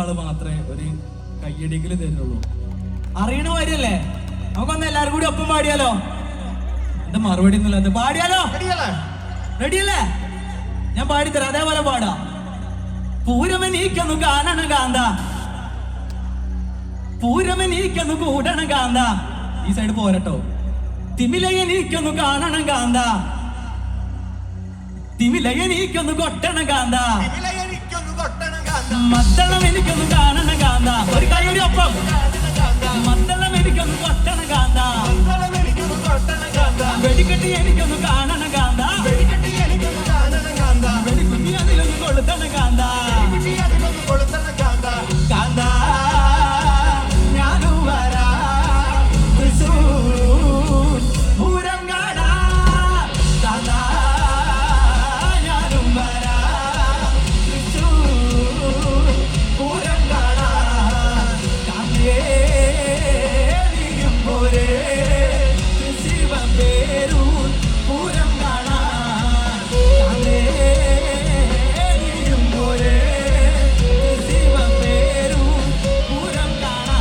ആള് മാത്രമേ ഒരു കയ്യടിക്കല് തരുള്ളൂ. അറിയണ കാര്യല്ലേ? നമുക്കൊന്ന് എല്ലാരും കൂടി ഒപ്പം പാടിയാലോ? എന്താ മറുപടി ഒന്നുമില്ല, എന്താ പാടിയാലോ? റെഡിയല്ലേ? ഞാൻ പാടിത്തരാം, അതേപോലെ പാടാം. പൂരമെനീക്കൊന്നു കാണണം കാന്ത, പൂരമെനീക്കൊന്നു കൂടണം കാന്ത. ഈ സൈഡ് പോരട്ടോ. തിമിലയെനീക്കൊന്നു കാണണം കാന്ത, തിമിലയെനീക്കൊന്നു കൊട്ടണം കാന്ത, മദ്ദളം എനിക്കൊന്നു കാണണം കാന്ത. ഒരു കൈയുടെ ഒപ്പം. മദ്ദളം എനിക്കൊന്നു കൊട്ടണം കാന്ത, വെടിക്കെട്ടി എനിക്കൊന്നു കാണണം കാന്ത, വെടിക്കുട്ടി അതിലൊന്ന് കൊളുത്തണം കാന്ത. കാന്ത ഞാനും വരാ തൃശ്ശൂർ പൂരം കാണാ. കാന്ത ഞാനും വരാ തൃശ്ശൂർ പൂരം കാണാ. കാന്തേ നീയും പോരേ ശിവപേരൂർ പൂരം കാണാ. കാന്തേ നീയും പോരേ ശിവപേരൂർ പൂരം കാണാ.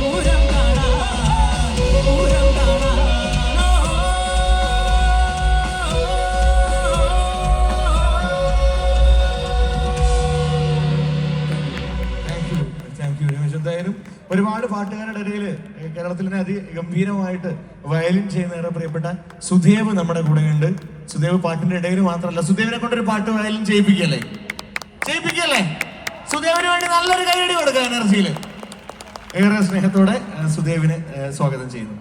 പൂരം കാണാ, പൂരം കാണാ. എന്തായാലും ഒരുപാട് പാട്ടുകാരുടെ ഇടയിൽ കേരളത്തിൽ തന്നെ അതിഗംഭീരമായിട്ട് വയലിൻ ചെയ്യുന്ന പ്രിയപ്പെട്ട സുധേവ് നമ്മുടെ കൂടെ ഉണ്ട്. സുധേവ് പാട്ടിന്റെ ഇടയിൽ മാത്രമല്ല, സുധേവിനെ കൊണ്ടൊരു പാട്ട് വയലിൻ ചെയ്യിപ്പിക്കല്ലേ? സുധേവിന് വേണ്ടി നല്ലൊരു കൈയടി കൊടുക്കുക എനർജിയിൽ. ഏറെ സ്നേഹത്തോടെ സുധേവിനെ സ്വാഗതം ചെയ്യുന്നു.